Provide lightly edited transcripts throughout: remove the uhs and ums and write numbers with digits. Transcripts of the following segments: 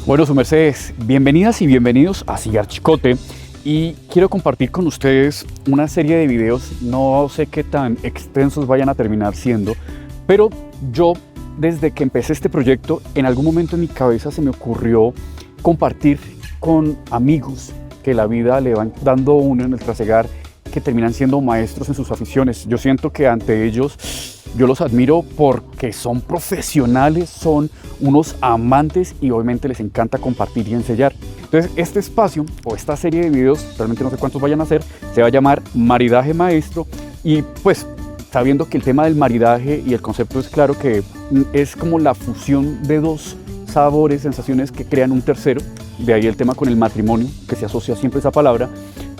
Bueno, su mercedes, bienvenidas y bienvenidos a Cigar Chicote, y quiero compartir con ustedes una serie de videos. No sé qué tan extensos vayan a terminar siendo, pero yo desde que empecé este proyecto, en algún momento en mi cabeza se me ocurrió compartir con amigos que la vida le van dando uno en el trasegar, que terminan siendo maestros en sus aficiones. Yo siento que ante ellos yo los admiro porque son profesionales, son unos amantes y obviamente les encanta compartir y enseñar. Entonces este espacio o esta serie de videos, realmente no sé cuántos vayan a ser, se va a llamar Maridaje Maestro, y pues sabiendo que el tema del maridaje y el concepto es claro que es como la fusión de dos sabores, sensaciones que crean un tercero, de ahí el tema con el matrimonio, que se asocia siempre a esa palabra.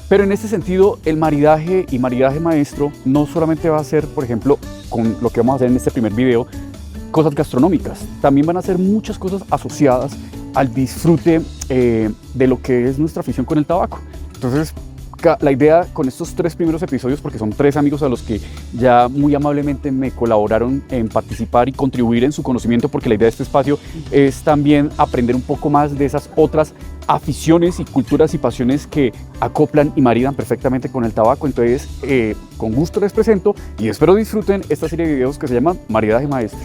Pero en este sentido, el maridaje y maridaje maestro no solamente va a ser, por ejemplo, con lo que vamos a hacer en este primer video, cosas gastronómicas. También van a ser muchas cosas asociadas al disfrute de lo que es nuestra afición con el tabaco. Entonces, la idea con estos tres primeros episodios, porque son tres amigos a los que ya muy amablemente me colaboraron en participar y contribuir en su conocimiento, porque la idea de este espacio es también aprender un poco más de esas otras aficiones y culturas y pasiones que acoplan y maridan perfectamente con el tabaco. Entonces, con gusto les presento y espero disfruten esta serie de videos que se llaman Maridaje Maestro.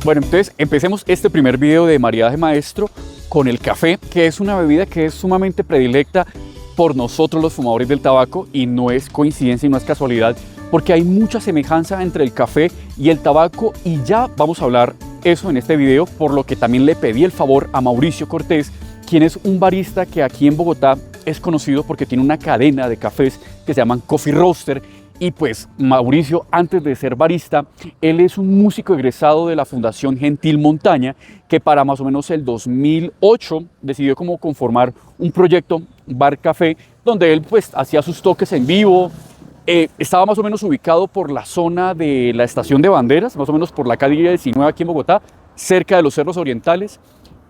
Bueno, entonces empecemos este primer video de Maridaje Maestro con el café, que es una bebida que es sumamente predilecta por nosotros los fumadores del tabaco, y no es coincidencia y no es casualidad, porque hay mucha semejanza entre el café y el tabaco, y ya vamos a hablar eso en este video, por lo que también le pedí el favor a Mauricio Cortés, quien es un barista que aquí en Bogotá es conocido porque tiene una cadena de cafés que se llaman Coffee Roaster. Y pues Mauricio, antes de ser barista, él es un músico egresado de la Fundación Gentil Montaña, que para más o menos el 2008 decidió como conformar un proyecto, un bar café, donde él pues hacía sus toques en vivo. Estaba más o menos ubicado por la zona de la Estación de Banderas, más o menos por la calle 19 aquí en Bogotá, cerca de los Cerros Orientales.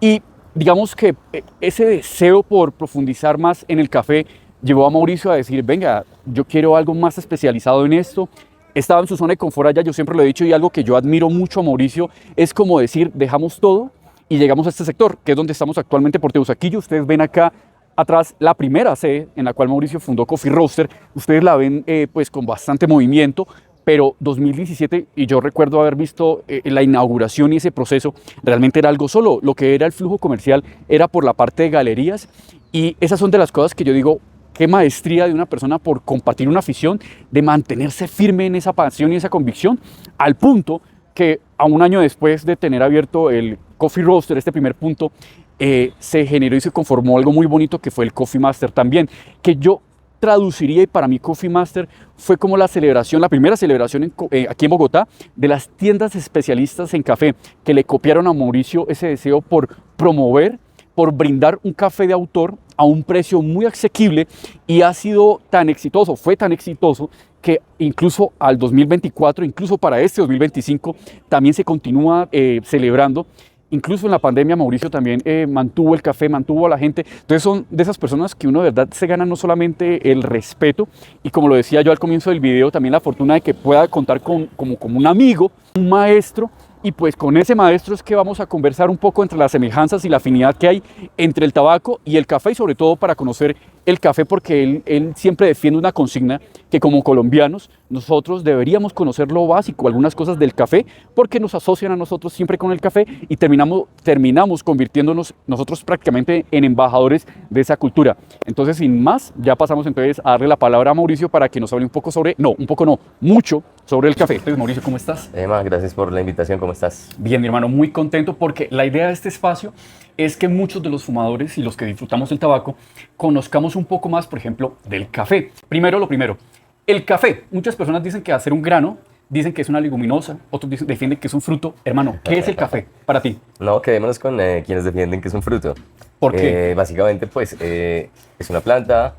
Y digamos que ese deseo por profundizar más en el café llevó a Mauricio a decir, venga, yo quiero algo más especializado en esto. Estaba en su zona de confort allá, yo siempre lo he dicho, y algo que yo admiro mucho a Mauricio es como decir, dejamos todo y llegamos a este sector, que es donde estamos actualmente por Teusaquillo. Ustedes ven acá atrás la primera sede en la cual Mauricio fundó Coffee Roaster. Ustedes la ven pues con bastante movimiento, pero 2017, y yo recuerdo haber visto la inauguración y ese proceso, realmente era algo solo. Lo que era el flujo comercial era por la parte de galerías, y esas son de las cosas que yo digo, qué maestría de una persona por compartir una afición, de mantenerse firme en esa pasión y esa convicción, al punto que a un año después de tener abierto el Coffee Roaster, este primer punto, se generó y se conformó algo muy bonito que fue el Coffee Master también, que yo traduciría, y para mí Coffee Master fue como la celebración, la primera celebración aquí en Bogotá de las tiendas especialistas en café, que le copiaron a Mauricio ese deseo por promover, por brindar un café de autor a un precio muy asequible, y ha sido tan exitoso, fue tan exitoso, que incluso al 2024, incluso para este 2025, también se continúa celebrando. Incluso en la pandemia Mauricio también mantuvo el café, mantuvo a la gente. Entonces son de esas personas que uno de verdad se gana no solamente el respeto, y como lo decía yo al comienzo del video, también la fortuna de que pueda contar como un amigo, un maestro. Y pues con ese maestro es que vamos a conversar un poco entre las semejanzas y la afinidad que hay entre el tabaco y el café, y sobre todo para conocer el café, porque él siempre defiende una consigna que como colombianos nosotros deberíamos conocer lo básico, algunas cosas del café, porque nos asocian a nosotros siempre con el café, y terminamos convirtiéndonos nosotros prácticamente en embajadores de esa cultura. Entonces, sin más, ya pasamos entonces a darle la palabra a Mauricio para que nos hable un poco sobre, mucho sobre el café. Entonces, Mauricio, ¿cómo estás? Emma, gracias por la invitación, ¿cómo estás? Bien, mi hermano, muy contento, porque la idea de este espacio es que muchos de los fumadores y los que disfrutamos el tabaco conozcamos un poco más, por ejemplo, del café. Primero, lo primero, el café. Muchas personas dicen que hacer un grano, dicen que es una leguminosa, otros defienden que es un fruto. Hermano, ¿qué es el café para ti? No, quedémonos con quienes defienden que es un fruto. ¿Por qué? Básicamente, pues, es una planta,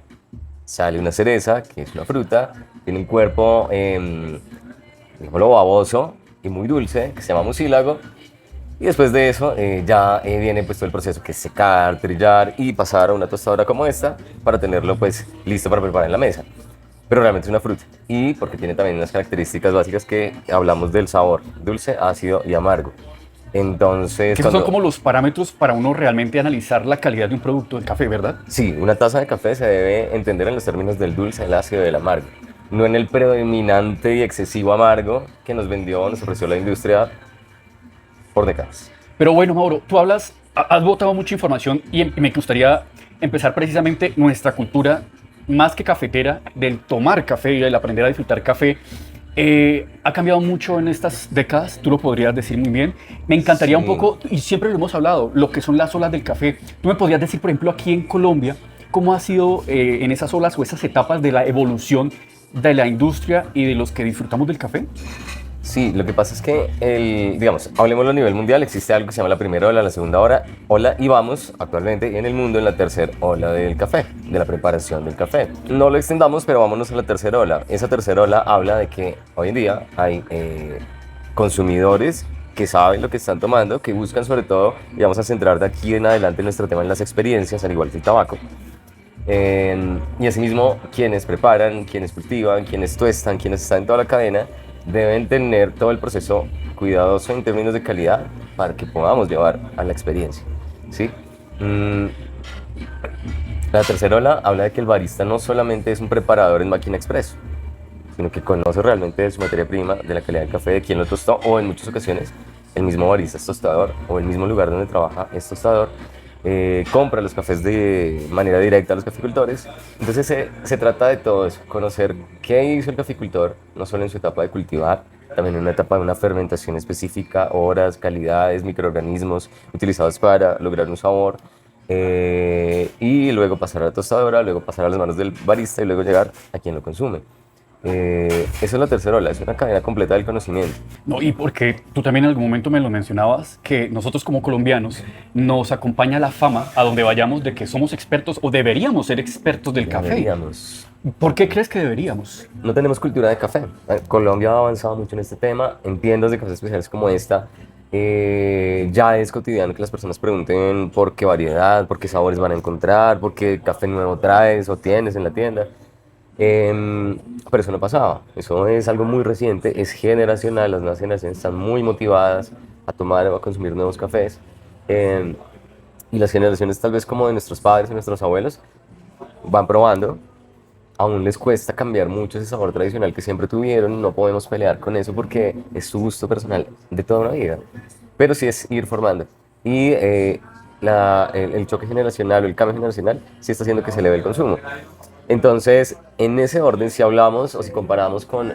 sale una cereza, que es una fruta, tiene un cuerpo, digámoslo, baboso y muy dulce, que se llama mucílago. Y después de eso ya viene pues todo el proceso, que es secar, trillar y pasar a una tostadora como esta para tenerlo pues listo para preparar en la mesa. pero realmente es una fruta. Y porque tiene también unas características básicas que hablamos del sabor, dulce, ácido y amargo. Entonces, Que esos son como los parámetros para uno realmente analizar la calidad de un producto del café, ¿verdad? sí, una taza de café se debe entender en los términos del dulce, el ácido y el amargo, no en el predominante y excesivo amargo que nos vendió, nos ofreció la industria por décadas. Pero bueno, Mauro, tú has botado mucha información y me gustaría empezar precisamente nuestra cultura, más que cafetera, del tomar café y del aprender a disfrutar café. Ha cambiado mucho en estas décadas, tú lo podrías decir muy bien. Me encantaría un Sí. poco, y siempre lo hemos hablado, lo que son las olas del café. ¿Tú me podrías decir, por ejemplo, aquí en Colombia, cómo ha sido en esas olas o esas etapas de la evolución de la industria y de los que disfrutamos del café? Sí, lo que pasa es que, digamos, hablemos a nivel mundial, existe algo que se llama la primera ola, la segunda ola, y vamos actualmente en el mundo en la tercera ola del café, de la preparación del café. No lo extendamos, pero vámonos a la tercera ola. Esa tercera ola habla de que hoy en día hay consumidores que saben lo que están tomando, que buscan sobre todo, y vamos a centrar de aquí en adelante nuestro tema en las experiencias, al igual que el tabaco. Y asimismo, quienes preparan, quienes cultivan, quienes tuestan, quienes están en toda la cadena, deben tener todo el proceso cuidadoso en términos de calidad para que podamos llevar a la experiencia, ¿sí? La tercera ola habla de que el barista no solamente es un preparador en máquina expreso, sino que conoce realmente de su materia prima, de la calidad del café, de quién lo tostó, o en muchas ocasiones el mismo barista es tostador, o el mismo lugar donde trabaja es tostador, compra los cafés de manera directa a los caficultores. Entonces se trata de todo eso, conocer qué hizo el caficultor, no solo en su etapa de cultivar, también en una etapa de una fermentación específica, horas, calidades, microorganismos utilizados para lograr un sabor, y luego pasar a la tostadora, luego pasar a las manos del barista y luego llegar a quien lo consume. Esa es la tercera ola, es una cadena completa del conocimiento. No, y porque tú también en algún momento me lo mencionabas, que nosotros como colombianos nos acompaña la fama a donde vayamos de que somos expertos o deberíamos ser expertos del café. Deberíamos. ¿Por qué crees que deberíamos? No tenemos cultura de café. Colombia ha avanzado mucho en este tema, en tiendas de cafés especiales como esta. Ya es cotidiano que las personas pregunten por qué variedad, por qué sabores van a encontrar, por qué café nuevo traes o tienes en la tienda. Pero eso no pasaba, eso es algo muy reciente, es generacional, las nuevas generaciones están muy motivadas a tomar o a consumir nuevos cafés, y las generaciones tal vez como de nuestros padres y nuestros abuelos van probando, aún les cuesta cambiar mucho ese sabor tradicional que siempre tuvieron, no podemos pelear con eso porque es su gusto personal de toda una vida, pero sí es ir formando y el choque generacional o el cambio generacional sí está haciendo que se eleve el consumo. Entonces, en ese orden, si hablamos o si comparamos con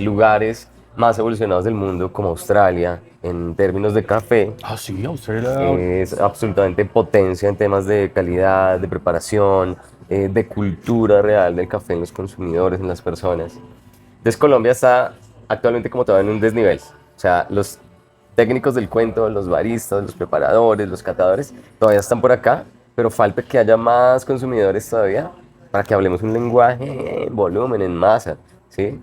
lugares más evolucionados del mundo, como Australia, en términos de café, Ah, sí, Australia. es absolutamente potencia en temas de calidad, de preparación, de cultura real del café en los consumidores, en las personas. Entonces, Colombia está actualmente como todavía en un desnivel. O sea, los técnicos del cuento, los baristas, los preparadores, los catadores, todavía están por acá, pero falta que haya más consumidores todavía para que hablemos un lenguaje en volumen, en masa, ¿sí?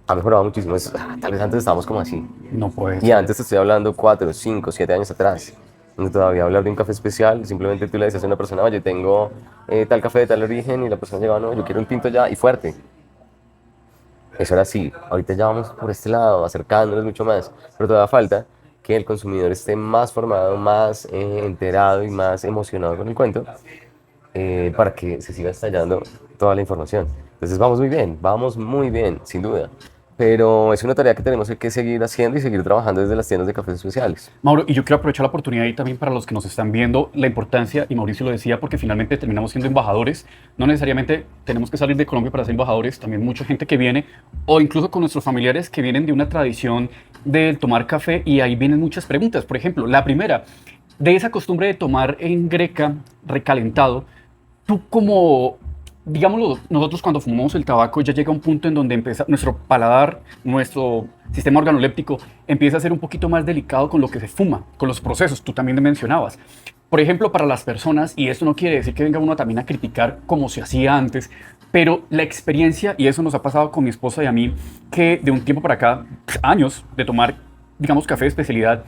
Ha mejorado muchísimo. Tal vez antes estábamos como así. No puede Y ser. antes te estoy hablando 4, 5, 7 años atrás, donde todavía hablar de un café especial, simplemente tú le dices a una persona, oye, tengo tal café de tal origen, y la persona llega, no, yo quiero un tinto ya y fuerte. Eso era así. Ahorita ya vamos por este lado, acercándonos mucho más, pero todavía falta que el consumidor esté más formado, más enterado y más emocionado con el cuento, para que se siga estallando toda la información. Entonces vamos muy bien, sin duda. Pero es una tarea que tenemos que seguir haciendo y seguir trabajando desde las tiendas de cafés especiales. Mauro, y yo quiero aprovechar la oportunidad y también para los que nos están viendo, la importancia, y Mauricio lo decía, porque finalmente terminamos siendo embajadores. No necesariamente tenemos que salir de Colombia para ser embajadores, también mucha gente que viene, o incluso con nuestros familiares que vienen de una tradición de tomar café, y ahí vienen muchas preguntas. Por ejemplo, la primera, de esa costumbre de tomar en greca recalentado, tú como, digámoslo, nosotros cuando fumamos el tabaco ya llega un punto en donde empieza nuestro paladar, nuestro sistema organoléptico empieza a ser un poquito más delicado con lo que se fuma, con los procesos, tú también mencionabas. Por ejemplo, para las personas, y esto no quiere decir que venga uno también a criticar como se hacía antes, pero la experiencia, y eso nos ha pasado con mi esposa y a mí, que de un tiempo para acá, años de tomar, digamos, café de especialidad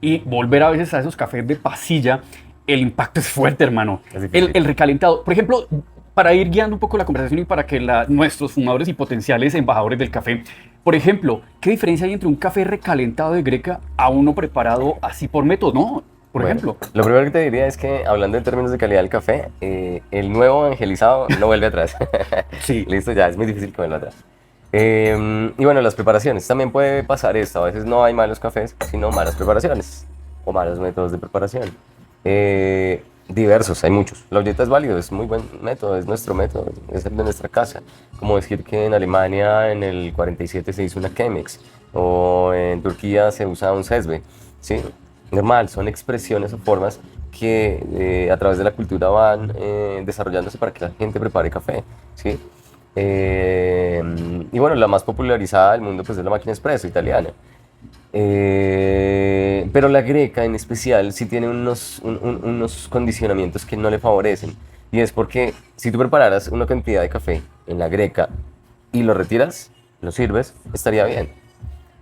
y volver a veces a esos cafés de pasilla, el impacto es fuerte, hermano. Es difícil. El recalentado. Por ejemplo, para ir guiando un poco la conversación y para que nuestros fumadores y potenciales embajadores del café, por ejemplo, ¿qué diferencia hay entre un café recalentado de greca a uno preparado así por método, no? Por Bueno, ejemplo. lo primero que te diría es que, hablando en términos de calidad del café, el nuevo evangelizado no vuelve atrás. Sí. Listo, ya es muy difícil que vuelva atrás. Y bueno, las preparaciones. También puede pasar esto. A veces no hay malos cafés, sino malas preparaciones o malos métodos de preparación. Diversos, hay muchos. La olleta es válido, es muy buen método, es nuestro método, es el de nuestra casa. Como decir que en Alemania en el 47 se hizo una Chemex o en Turquía se usa un Sesbe, ¿sí? Normal, son expresiones o formas que a través de la cultura van desarrollándose para que la gente prepare café, ¿sí? Y bueno, la más popularizada del mundo pues es la máquina espresso italiana. Pero la greca en especial sí tiene unos condicionamientos que no le favorecen. Y es porque si tú prepararas una cantidad de café en la greca y lo retiras, lo sirves, estaría bien.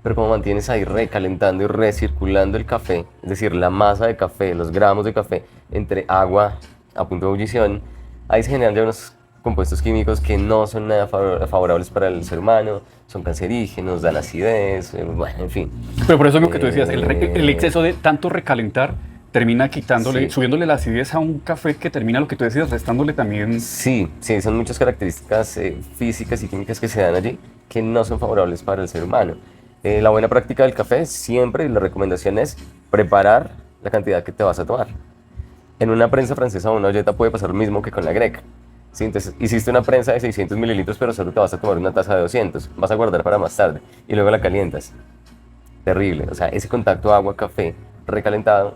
Pero como mantienes ahí recalentando y recirculando el café, es decir, la masa de café, los gramos de café entre agua a punto de ebullición, ahí se generan ya unos compuestos químicos que no son nada favorables para el ser humano, son cancerígenos, dan acidez, bueno, en fin. Pero por eso es lo que tú decías, el Eh, exceso de tanto recalentar termina quitándole, sí. subiéndole la acidez a un café que termina lo que tú decías, restándole también. Sí, sí, son muchas características físicas y químicas que se dan allí que no son favorables para el ser humano. La buena práctica del café siempre, y la recomendación es preparar la cantidad que te vas a tomar. En una prensa francesa o una olleta puede pasar lo mismo que con la greca. ¿Sí? Entonces, hiciste una prensa de 600 mililitros, pero solo te vas a tomar una taza de 200. Vas a guardar para más tarde y luego la calientas. Terrible. O sea, ese contacto agua-café recalentado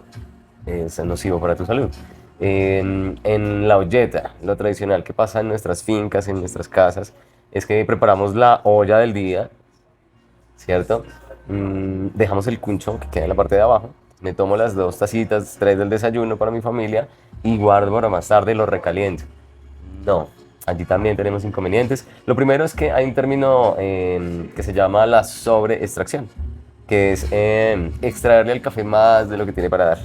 es nocivo para tu salud. En la olleta, lo tradicional que pasa en nuestras fincas, en nuestras casas, es que preparamos la olla del día, ¿cierto? Dejamos el cuncho que queda en la parte de abajo, me tomo las 2 tacitas, 3 del desayuno para mi familia y guardo para más tarde y lo recaliento. No, allí también tenemos inconvenientes. Lo primero es que hay un término que se llama la sobreextracción, que es extraerle al café más de lo que tiene para dar,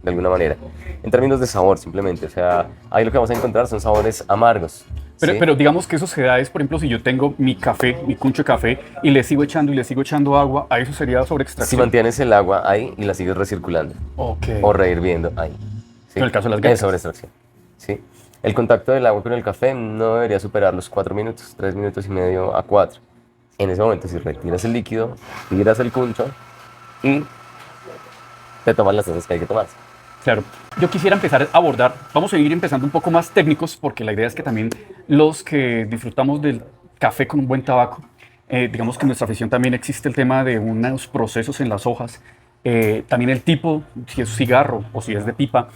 de alguna manera. En términos de sabor, simplemente. O sea, ahí lo que vamos a encontrar son sabores amargos. ¿Sí? Pero digamos que eso se da es, por ejemplo, si yo tengo mi café, mi cuncho de café, y le sigo echando y le sigo echando agua, a eso sería sobre Si extracción. mantienes el agua ahí y la sigues recirculando Ok. o rehirviendo ahí. ¿Sí? En el caso de las Es grecas. sobreextracción. ¿Sí? El contacto del agua con el café no debería superar los 4 minutos, 3 minutos y medio a 4. En ese momento, si retiras el líquido, tiras el cuncho y te tomas las tazas que hay que tomar. Claro, yo quisiera empezar a abordar, vamos a ir empezando un poco más técnicos, porque la idea es que también los que disfrutamos del café con un buen tabaco, digamos que en nuestra afición también existe el tema de unos procesos en las hojas, también el tipo, si es cigarro o si es de pipa.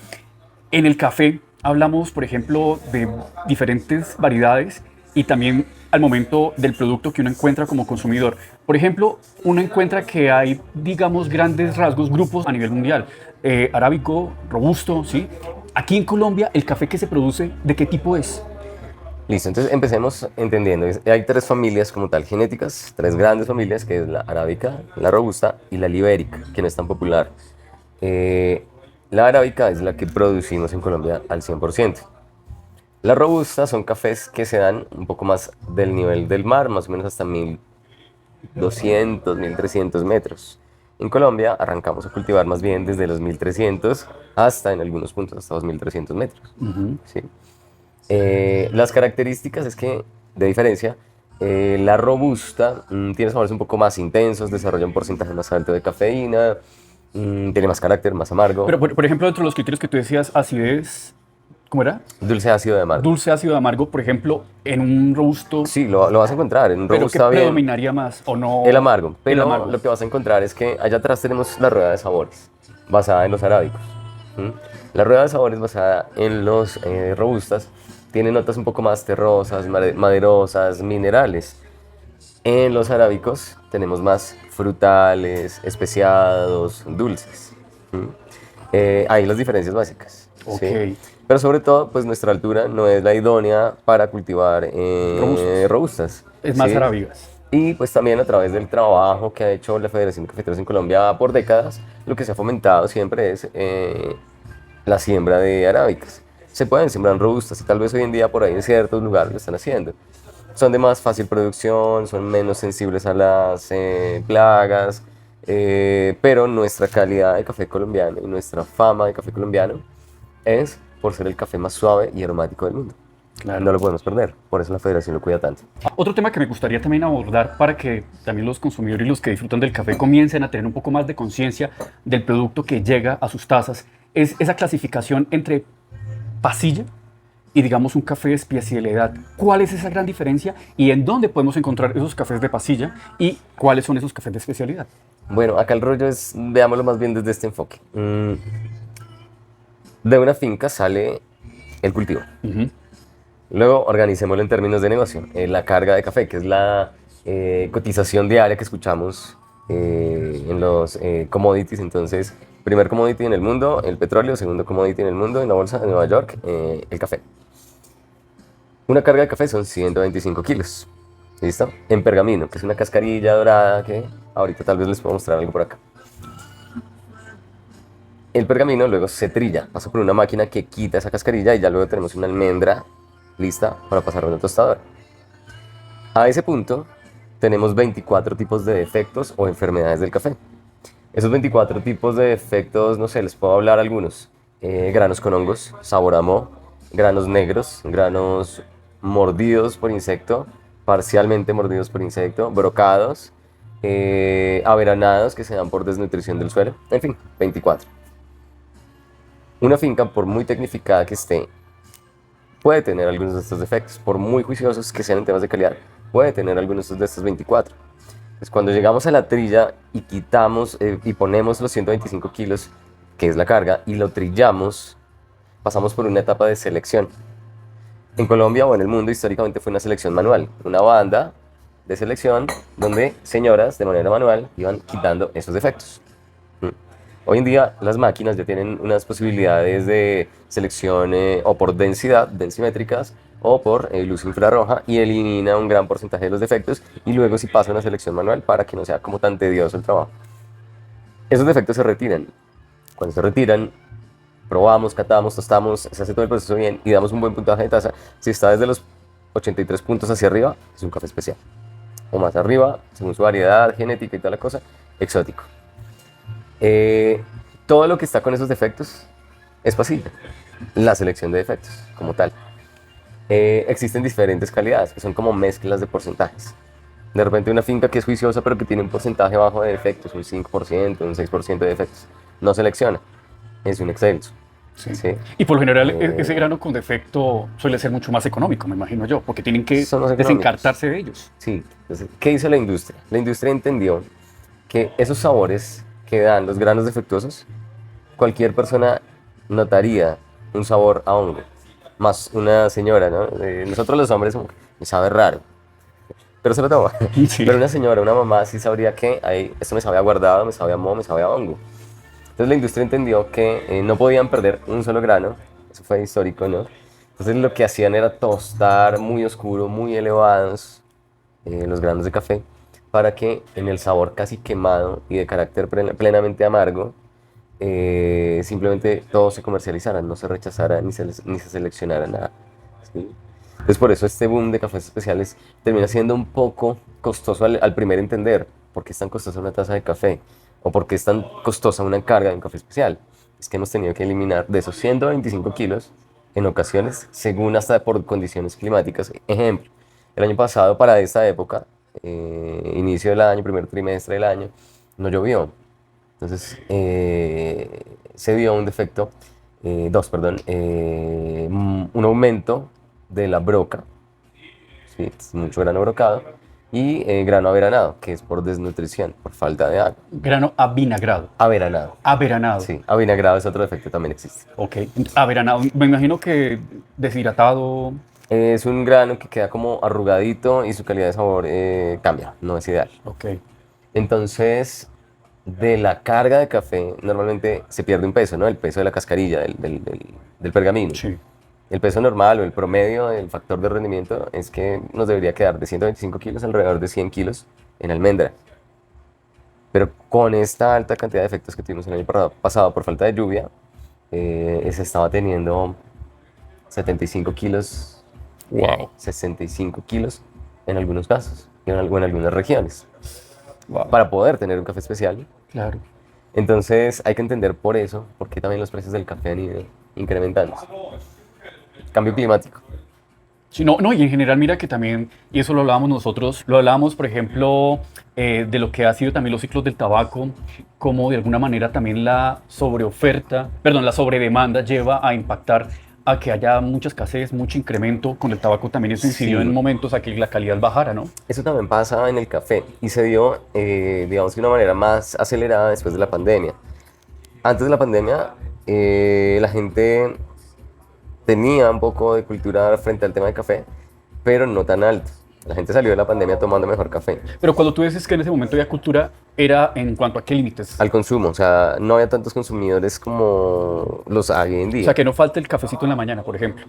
En el café hablamos, por ejemplo, de diferentes variedades y también al momento del producto que uno encuentra como consumidor. Por ejemplo, uno encuentra que hay, digamos, grandes rasgos, grupos a nivel mundial. Arábico, robusto, ¿sí? Aquí en Colombia, el café que se produce, ¿de qué tipo es? Listo, entonces empecemos entendiendo. Hay 3 familias como tal genéticas, 3 grandes familias, que es la arábica, la robusta y la libérica, que no es tan popular. La arábica es la que producimos en Colombia al 100%. La robusta son cafés que se dan un poco más del nivel del mar, más o menos hasta 1200, 1300 metros. En Colombia arrancamos a cultivar más bien desde los 1300 hasta en algunos puntos hasta 2300 metros. ¿Sí? Las características es que, de diferencia, la robusta tiene sabores un poco más intensos, desarrolla un porcentaje más alto de cafeína, tiene más carácter, más amargo, Pero, por ejemplo, dentro de los criterios que tú decías, acidez, ¿cómo era? dulce ácido de amargo. Dulce, ácido, amargo, por ejemplo, en un robusto, Sí, lo vas a encontrar en un pero ¿qué robusta bien. predominaría más o no? El amargo, pero El amargo. lo que vas a encontrar es que allá atrás tenemos la rueda de sabores, basada en los arábicos. La rueda de sabores basada en los robustas tiene notas un poco más terrosas, maderosas, minerales. En los arábicos tenemos más frutales, especiados, dulces. Ahí las diferencias básicas. Ok. ¿Sí? Pero sobre todo, pues nuestra altura no es la idónea para cultivar robustas. Es más ¿sí? arábigas. Y pues también a través del trabajo que ha hecho la Federación de Cafeteros en Colombia por décadas, lo que se ha fomentado siempre es la siembra de arábicas. se pueden sembrar robustas y tal vez hoy en día por ahí en ciertos lugares lo están haciendo. Son de más fácil producción, son menos sensibles a las plagas, pero nuestra calidad de café colombiano y nuestra fama de café colombiano es por ser el café más suave y aromático del mundo. Claro. No lo podemos perder, por eso la federación lo cuida tanto. Otro tema que me gustaría también abordar para que también los consumidores y los que disfrutan del café comiencen a tener un poco más de conciencia del producto que llega a sus tazas es esa clasificación entre pasilla y digamos un café de especialidad. ¿Cuál es esa gran diferencia y en dónde podemos encontrar esos cafés de pasilla y cuáles son esos cafés de especialidad? Bueno, acá el rollo es, veámoslo más bien desde este enfoque. De una finca sale el cultivo. Luego organicémoslo en términos de negocio. La carga de café, que es la cotización diaria que escuchamos en los commodities. Entonces, primer commodity en el mundo, el petróleo. Segundo commodity en el mundo, en la bolsa de Nueva York, el café. Una carga de café son 125 kilos. ¿Listo? En pergamino, que es una cascarilla dorada que ahorita tal vez les puedo mostrar algo por acá. El pergamino luego se trilla, pasa por una máquina que quita esa cascarilla y ya luego tenemos una almendra lista para pasar a una tostadora. A ese punto tenemos 24 tipos de defectos o enfermedades del café. Esos 24 tipos de defectos, no sé, les puedo hablar algunos. Granos con hongos, sabor a moho, granos negros, granos mordidos por insecto, parcialmente mordidos por insecto, brocados, averanados que se dan por desnutrición del suelo, en fin, 24. Una finca, por muy tecnificada que esté, puede tener algunos de estos defectos, por muy juiciosos que sean en temas de calidad, puede tener algunos de estos 24. Pues cuando llegamos a la trilla y quitamos y ponemos los 125 kilos, que es la carga, y lo trillamos, pasamos por una etapa de selección. En Colombia o en el mundo históricamente fue una selección manual, una banda de selección donde señoras de manera manual iban quitando esos defectos. Hoy en día las máquinas ya tienen unas posibilidades de selección o por densidad, densimétricas, o por luz infrarroja y elimina un gran porcentaje de los defectos y luego sí pasa a una selección manual para que no sea como tan tedioso el trabajo. Esos defectos se retiran. Cuando se retiran, probamos, catamos, tostamos, se hace todo el proceso bien y damos un buen puntaje de taza. Si está desde los 83 puntos hacia arriba, es un café especial. O más arriba, según su variedad genética y toda la cosa, exótico. Todo lo que está con esos defectos es pasilla. La selección de defectos, como tal. Existen diferentes calidades, que son como mezclas de porcentajes. De repente una finca que es juiciosa, pero que tiene un porcentaje bajo de defectos, un 5%, un 6% de defectos, no selecciona. Es un excelso. Sí. ¿Sí? Y por lo general ese grano con defecto suele ser mucho más económico, me imagino yo, porque tienen que desencartarse de ellos. Sí. Entonces, ¿qué hizo la industria? La industria entendió que esos sabores que dan los granos defectuosos, cualquier persona notaría un sabor a hongo. Más una señora, ¿no? Nosotros los hombres me sabe raro, pero se lo toma. Sí. Pero una señora, una mamá sí sabría que esto me sabe a guardado, me sabe a moho, me sabe a hongo. Entonces la industria entendió que no podían perder un solo grano, eso fue histórico, ¿no? Entonces lo que hacían era tostar muy oscuro, muy elevados los granos de café, para que en el sabor casi quemado y de carácter plenamente amargo, simplemente todo se comercializara, no se rechazara ni se seleccionara nada. ¿Sí? Entonces por eso este boom de cafés especiales termina siendo un poco costoso al primer entender por qué es tan costosa una taza de café o por qué es tan costosa una carga de un café especial. Es que hemos tenido que eliminar de esos 125 kilos en ocasiones, según hasta por condiciones climáticas. Ejemplo, el año pasado para esta época, inicio del año, primer trimestre del año, no llovió. Entonces se dio un defecto, un aumento de la broca, ¿sí? Mucho grano brocado, y grano averanado, que es por desnutrición, por falta de agua. Grano avinagrado. Averanado. Averanado. Sí, avinagrado es otro defecto, también existe. Ok, averanado, me imagino que deshidratado. Es un grano que queda como arrugadito y su calidad de sabor cambia, no es ideal. Ok. Entonces, de la carga de café normalmente se pierde un peso, ¿no? El peso de la cascarilla, del pergamino. Sí. El peso normal o el promedio del factor de rendimiento es que nos debería quedar de 125 kilos alrededor de 100 kilos en almendra. Pero con esta alta cantidad de efectos que tuvimos el año pasado por falta de lluvia, se estaba teniendo 75 kilos, Wow. 65 kilos en algunos casos, en algunas regiones, Wow. para poder tener un café especial. Claro. Entonces hay que entender por eso, por qué también los precios del café han ido incrementándose. Cambio climático. Sí, no, no, y en general mira que también, y eso lo hablábamos nosotros, lo hablábamos por ejemplo de lo que ha sido también los ciclos del tabaco, como de alguna manera también la sobreoferta, perdón, la sobredemanda lleva a impactar a que haya mucha escasez, mucho incremento con el tabaco también eso incidió en Sí. momentos a que la calidad bajara, ¿no? Eso también pasa en el café y se dio, digamos, de una manera más acelerada después de la pandemia. Antes de la pandemia, la gente tenía un poco de cultura frente al tema del café, pero no tan alto. La gente salió de la pandemia tomando mejor café. Pero cuando tú dices que en ese momento había cultura, ¿era en cuanto a qué límites? Al consumo, o sea, no había tantos consumidores como los hay hoy en O sea, día. que no falte el cafecito en la mañana, por ejemplo.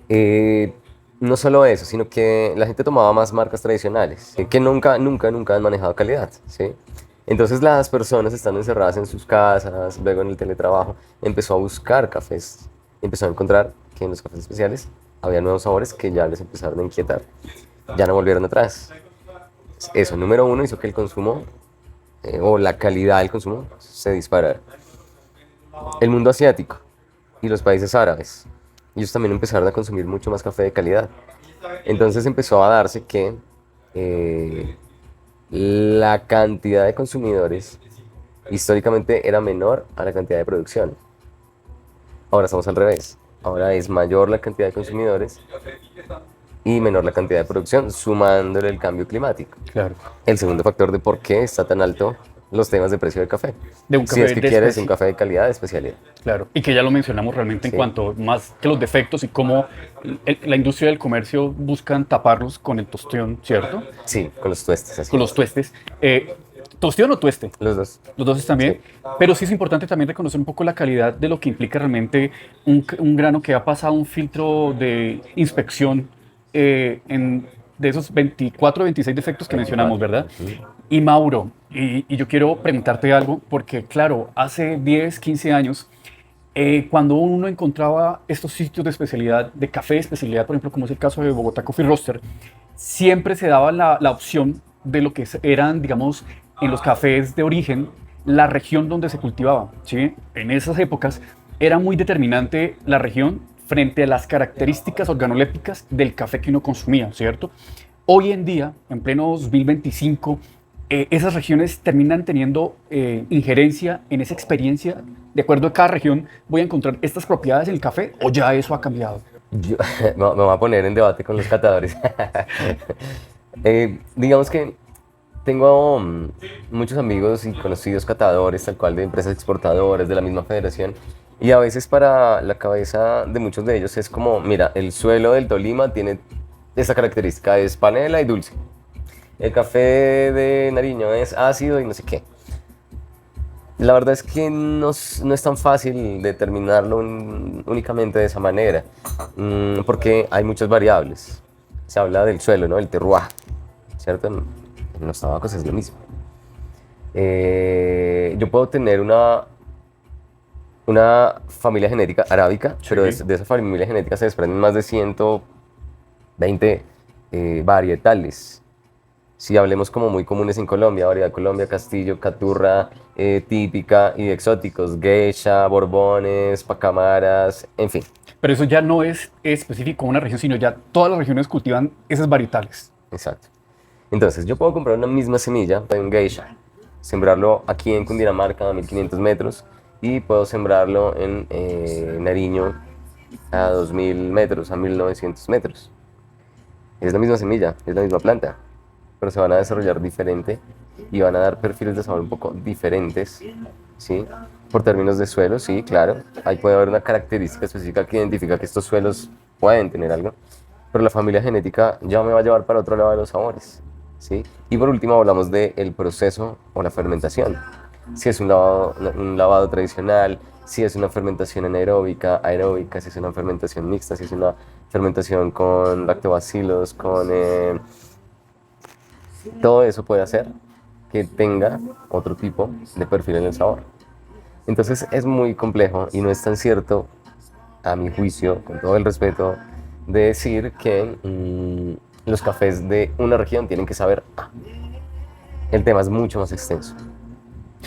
Eh, no solo eso, sino que la gente tomaba más marcas tradicionales, que nunca han manejado calidad, ¿sí? Entonces las personas estando encerradas en sus casas, luego en el teletrabajo, empezó a buscar cafés, empezó a encontrar que en los cafés especiales había nuevos sabores que ya les empezaron a inquietar, ya no volvieron atrás. Eso, número uno, hizo que el consumo o la calidad del consumo se disparara. El mundo asiático y los países árabes, ellos también empezaron a consumir mucho más café de calidad. Entonces empezó a darse que la cantidad de consumidores históricamente era menor a la cantidad de producción. Ahora estamos al revés. Ahora es mayor la cantidad de consumidores y menor la cantidad de producción, sumándole el cambio climático. Claro. El segundo factor de por qué está tan alto los temas de precio del café. De un Si café es que de quieres especie. un café de calidad, de especialidad. Claro, y que ya lo mencionamos realmente en Sí. cuanto más que los defectos y cómo la industria del comercio buscan taparlos con el tostión, ¿cierto? Sí, con los tuestes, así Con los es. tuestes. ¿Tostión o tueste? Los dos. Los dos están bien, Sí. pero sí es importante también reconocer un poco la calidad de lo que implica realmente un grano que ha pasado un filtro de inspección de esos 24 o 26 defectos que mencionamos, ¿verdad? Ujú. Y Mauro, y yo quiero preguntarte algo, porque claro, hace 10, 15 años, cuando uno encontraba estos sitios de especialidad, de café de especialidad, por ejemplo, como es el caso de Bogotá Coffee Roaster, siempre se daba la opción de lo que eran, digamos, en los cafés de origen, la región donde se cultivaba, ¿sí? En esas épocas era muy determinante la región frente a las características organolépticas del café que uno consumía, ¿cierto? Hoy en día, en pleno 2025, esas regiones terminan teniendo injerencia en esa experiencia. De acuerdo a cada región, voy a encontrar estas propiedades en el café o ya eso ha cambiado. Yo, me voy a poner en debate con los catadores. Digamos que tengo muchos amigos y conocidos catadores, tal cual de empresas exportadoras, de la misma federación, y a veces para la cabeza de muchos de ellos es como, mira, el suelo del Tolima tiene esta característica, es panela y dulce. El café de Nariño es ácido y no sé qué. La verdad es que no es tan fácil determinarlo únicamente de esa manera, porque hay muchas variables. Se habla del suelo, ¿no? El terroir, ¿cierto? En los tabacos es lo mismo. Yo puedo tener una familia genética arábica, Sí. pero de esa familia genética se desprenden más de 120 varietales. Si hablemos como muy comunes en Colombia, variedad Colombia, Castillo, Caturra, típica y exóticos, Geisha, Borbones, Pacamaras, en fin. Pero eso ya no es específico a una región, sino ya todas las regiones cultivan esas varietales. Exacto. Entonces, yo puedo comprar una misma semilla de un Geisha, sembrarlo aquí en Cundinamarca a 1500 metros y puedo sembrarlo en Nariño a 2000 metros, a 1900 metros. Es la misma semilla, es la misma planta, pero se van a desarrollar diferente y van a dar perfiles de sabor un poco diferentes, ¿sí? Por términos de suelo, sí, claro. Ahí puede haber una característica específica que identifica que estos suelos pueden tener algo, pero la familia genética ya me va a llevar para otro lado de los sabores, ¿sí? Y por último hablamos del proceso o la fermentación. Si es un lavado tradicional, si es una fermentación anaeróbica, aeróbica, si es una fermentación mixta, si es una fermentación con lactobacilos, con... todo eso puede hacer que tenga otro tipo de perfil en el sabor. Entonces es muy complejo y no es tan cierto a mi juicio, con todo el respeto, de decir que los cafés de una región tienen que saber A. El tema es mucho más extenso.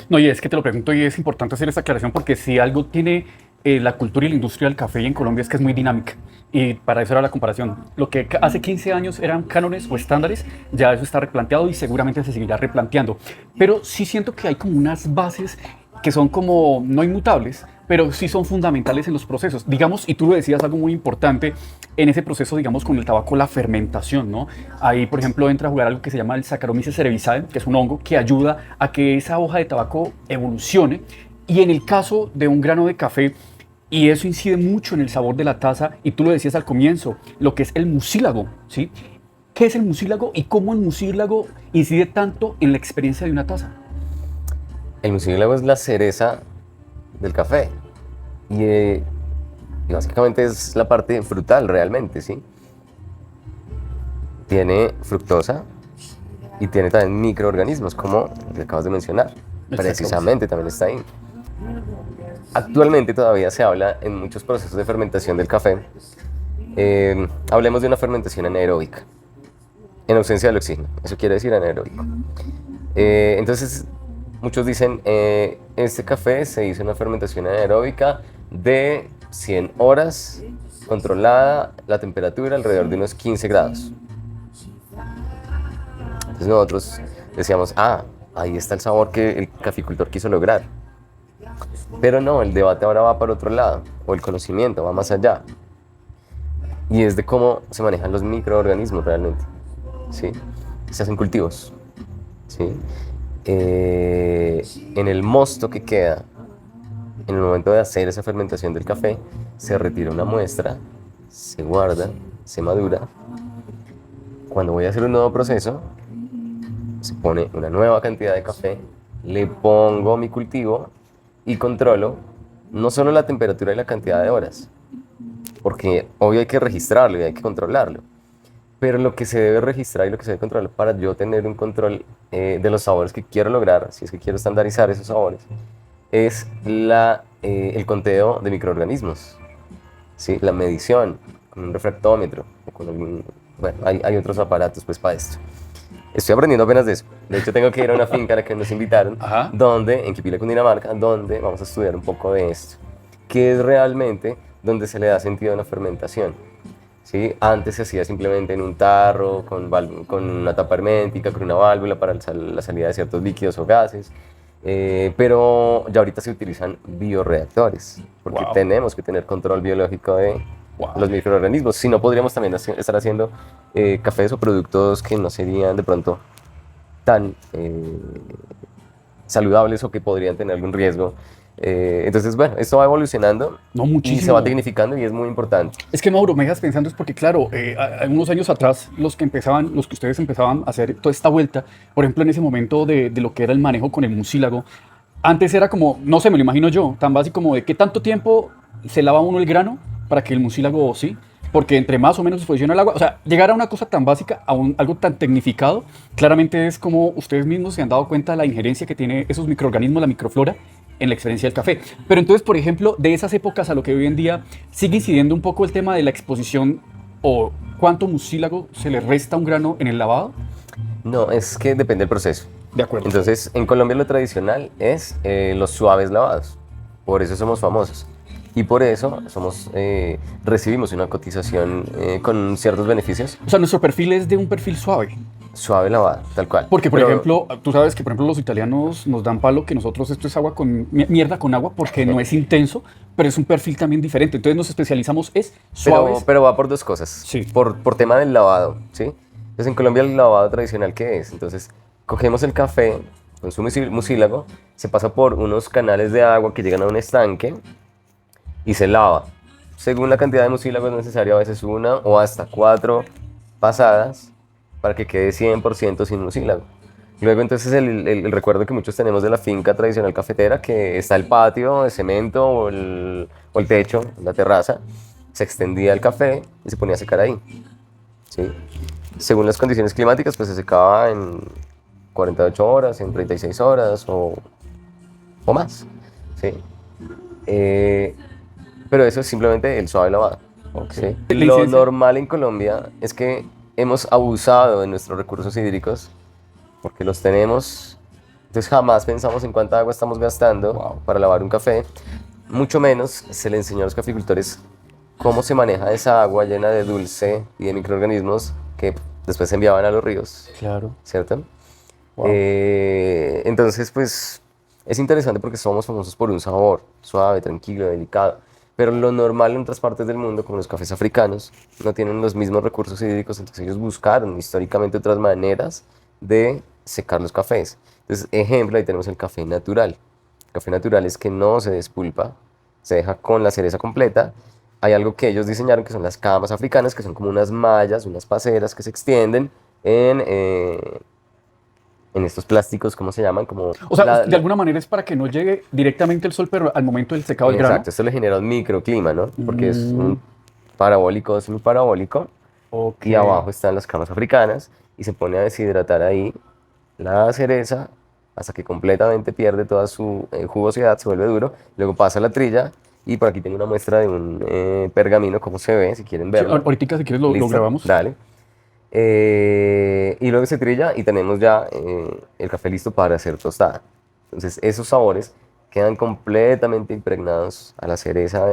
No, y es que te lo pregunto y es importante hacer esta aclaración porque si algo tiene la cultura y la industria del café en Colombia es que es muy dinámica. Y para eso era la comparación. Lo que hace 15 años eran cánones o estándares, ya eso está replanteado y seguramente se seguirá replanteando. Pero sí siento que hay como unas bases que son como no inmutables, pero sí son fundamentales en los procesos. Digamos, y tú lo decías, algo muy importante en ese proceso, digamos, con el tabaco, la fermentación, ¿no? Ahí, por ejemplo, entra a jugar algo que se llama el Saccharomyces cerevisiae, que es un hongo que ayuda a que esa hoja de tabaco evolucione. Y en el caso de un grano de café, y eso incide mucho en el sabor de la taza, y tú lo decías al comienzo, lo que es el mucílago, ¿sí? ¿Qué es el mucílago y cómo el mucílago incide tanto en la experiencia de una taza? El mucílago es la cereza del café y básicamente es la parte frutal realmente, ¿sí? Tiene fructosa y tiene también microorganismos, como el que acabas de mencionar. Precisamente también está ahí. Actualmente todavía se habla en muchos procesos de fermentación del café. Hablemos de una fermentación anaeróbica, en ausencia del oxígeno. Eso quiere decir anaeróbico. Entonces, muchos dicen, este café se hizo una fermentación anaeróbica de 100 horas, controlada la temperatura alrededor de unos 15 grados. Entonces nosotros decíamos, ahí está el sabor que el caficultor quiso lograr. Pero no, el debate ahora va para otro lado, o el conocimiento va más allá. Y es de cómo se manejan los microorganismos realmente, ¿sí? Se hacen cultivos, ¿sí? En el mosto que queda, en el momento de hacer esa fermentación del café, se retira una muestra, se guarda, se madura. Cuando voy a hacer un nuevo proceso, se pone una nueva cantidad de café, le pongo mi cultivo y controlo no solo la temperatura y la cantidad de horas, porque obvio hay que registrarlo y hay que controlarlo, pero lo que se debe registrar y lo que se debe controlar para yo tener un control de los sabores que quiero lograr, si es que quiero estandarizar esos sabores, es el conteo de microorganismos, ¿sí? La medición con un refractómetro, bueno, hay otros aparatos pues para esto. Estoy aprendiendo apenas de eso. De hecho, tengo que ir a una finca a la que nos invitaron, en Quipilé, Cundinamarca, donde vamos a estudiar un poco de esto, que es realmente donde se le da sentido a la fermentación. ¿Sí? Antes se hacía simplemente en un tarro, con una tapa hermética, con una válvula para la salida de ciertos líquidos o gases, pero ya ahorita se utilizan bioreactores, porque tenemos que tener control biológico de los microorganismos. Si no, podríamos también estar haciendo cafés o productos que no serían de pronto tan saludables o que podrían tener algún riesgo. Entonces, bueno, esto va evolucionando y se va tecnificando y es muy importante. Es que, Mauro, me dejas pensando, es porque, claro, unos años atrás, los que ustedes empezaban a hacer toda esta vuelta, por ejemplo, en ese momento de lo que era el manejo con el mucílago, antes era como, no sé, me lo imagino yo, tan básico como de qué tanto tiempo se lava uno el grano para que el mucílago, sí, porque entre más o menos exposición al agua, o sea, llegar a una cosa tan básica, a algo tan tecnificado, claramente es como ustedes mismos se han dado cuenta de la injerencia que tiene esos microorganismos, la microflora, en la experiencia del café. Pero entonces, por ejemplo, de esas épocas a lo que hoy en día, ¿sigue incidiendo un poco el tema de la exposición o cuánto mucílago se le resta a un grano en el lavado? No, es que depende del proceso. De acuerdo. Entonces, en Colombia lo tradicional es los suaves lavados. Por eso somos famosos. Y por eso recibimos una cotización con ciertos beneficios. O sea, nuestro perfil es de un perfil suave. Suave lavada, tal cual. Porque, por ejemplo, tú sabes que, por ejemplo, los italianos nos dan palo que nosotros esto es agua con mierda con agua porque no es intenso, pero es un perfil también diferente. Entonces nos especializamos es suaves. Pero va por dos cosas. Sí. Por tema del lavado, ¿sí? Entonces, en Colombia el lavado tradicional, ¿qué es? Entonces, cogemos el café con su mucílago, se pasa por unos canales de agua que llegan a un estanque y se lava. Según la cantidad de mucílago es necesario a veces 1 o hasta 4 pasadas para que quede 100% sin mucílago. Luego entonces el recuerdo que muchos tenemos de la finca tradicional cafetera, que está el patio de cemento o el techo, la terraza, se extendía el café y se ponía a secar ahí, ¿sí? Según las condiciones climáticas, pues se secaba en 48 horas, en 36 horas o más, ¿sí? pero eso es simplemente el suave lavado. Ok. ¿Sí? La Lo incidencia- normal en Colombia es que hemos abusado de nuestros recursos hídricos porque los tenemos, entonces jamás pensamos en cuánta agua estamos gastando Wow. para lavar un café, mucho menos se le enseñó a los caficultores cómo se maneja esa agua llena de dulce y de microorganismos que después se enviaban a los ríos, Claro. ¿cierto? Wow. Entonces, pues es interesante porque somos famosos por un sabor suave, tranquilo, delicado. Pero lo normal en otras partes del mundo, como los cafés africanos, no tienen los mismos recursos hídricos, entonces ellos buscaron históricamente otras maneras de secar los cafés. Entonces, ejemplo, ahí tenemos el café natural. El café natural es que no se despulpa, se deja con la cereza completa. Hay algo que ellos diseñaron que son las camas africanas, que son como unas mallas, unas paseras que se extienden en estos plásticos, ¿cómo se llaman? Como O sea, de alguna manera es para que no llegue directamente el sol, pero al momento del secado del grano. Exacto, esto le genera un microclima, ¿no? Porque es Mm. un parabólico, semiparabólico, Ok. y abajo están las camas africanas, y se pone a deshidratar ahí la cereza hasta que completamente pierde toda su jugosidad, se vuelve duro, luego pasa a la trilla, y por aquí tengo una muestra de un pergamino, cómo se ve, si quieren Sí, verlo. ahorita si quieres lo ¿Listo? grabamos. Dale. Y luego se trilla y tenemos ya el café listo para hacer tostada. Entonces esos sabores quedan completamente impregnados a la cereza,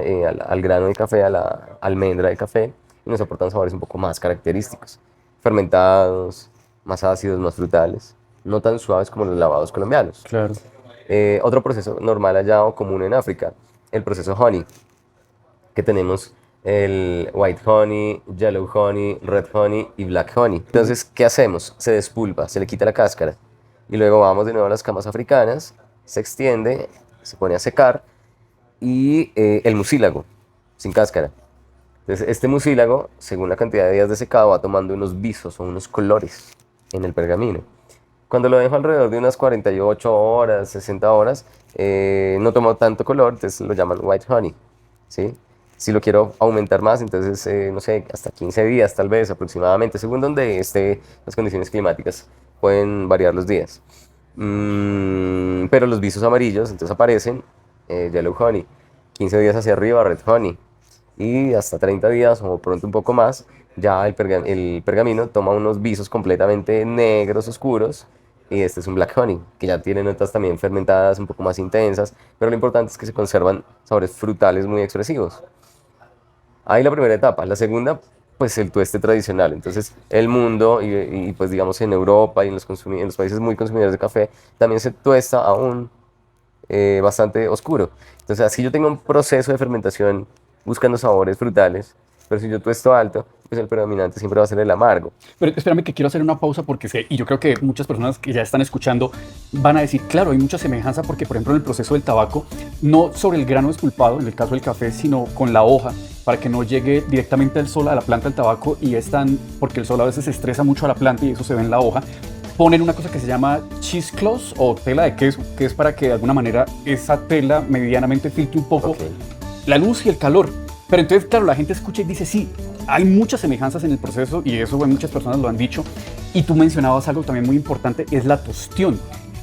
al grano de café, a la almendra de café, y nos aportan sabores un poco más característicos, fermentados, más ácidos, más frutales, no tan suaves como los lavados colombianos. Claro. Otro proceso normal allá o común en África, el proceso honey, que tenemos el white honey, yellow honey, red honey y black honey. Entonces, ¿qué hacemos? Se despulpa, se le quita la cáscara y luego vamos de nuevo a las camas africanas, se extiende, se pone a secar y el mucílago, sin cáscara. Entonces, este mucílago, según la cantidad de días de secado, va tomando unos visos o unos colores en el pergamino. Cuando lo dejo alrededor de unas 48 horas, 60 horas, no toma tanto color, entonces lo llaman white honey, ¿sí? Si lo quiero aumentar más, entonces, no sé, hasta 15 días tal vez aproximadamente, según donde esté las condiciones climáticas, pueden variar los días. Pero los visos amarillos, entonces aparecen yellow honey, 15 días hacia arriba red honey, y hasta 30 días o pronto un poco más, ya el pergamino toma unos visos completamente negros, oscuros, y este es un black honey, que ya tiene notas también fermentadas, un poco más intensas, pero lo importante es que se conservan sabores frutales muy expresivos. Ahí la primera etapa. La segunda, pues el tueste tradicional. Entonces, el mundo y, pues digamos en Europa y en en los países muy consumidores de café, también se tuesta aún bastante oscuro. Entonces, así yo tengo un proceso de fermentación buscando sabores frutales, pero si yo tuesto alto, pues el predominante siempre va a ser el amargo. Pero espérame que quiero hacer una pausa porque sé, y yo creo que muchas personas que ya están escuchando van a decir, claro, hay mucha semejanza porque, por ejemplo, en el proceso del tabaco, no sobre el grano despulpado, en el caso del café, sino con la hoja, para que no llegue directamente el sol a la planta del tabaco y porque el sol a veces estresa mucho a la planta y eso se ve en la hoja, ponen una cosa que se llama cheesecloth o tela de queso, que es para que de alguna manera esa tela medianamente filtre un poco Ok. la luz y el calor. Pero entonces, claro, la gente escucha y dice, sí, hay muchas semejanzas en el proceso y eso muchas personas lo han dicho. Y tú mencionabas algo también muy importante, es la tostión.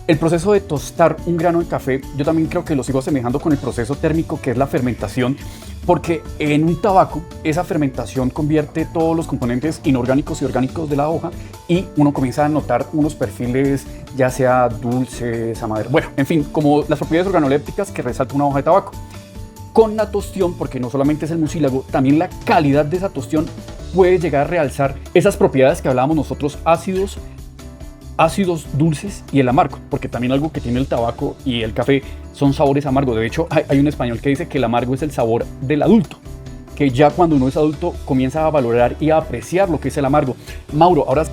El proceso de tostar un grano de café, yo también creo que lo sigo asemejando con el proceso térmico, que es la fermentación, porque en un tabaco esa fermentación convierte todos los componentes inorgánicos y orgánicos de la hoja y uno comienza a notar unos perfiles, ya sea dulces, amaderos, bueno, en fin, como las propiedades organolépticas que resalta una hoja de tabaco. Con la tostión, porque no solamente es el mucílago, también la calidad de esa tostión puede llegar a realzar esas propiedades que hablábamos nosotros, ácidos, dulces y el amargo, porque también algo que tiene el tabaco y el café son sabores amargos. De hecho, hay un español que dice que el amargo es el sabor del adulto, que ya cuando uno es adulto comienza a valorar y a apreciar lo que es el amargo. Mauro, ahora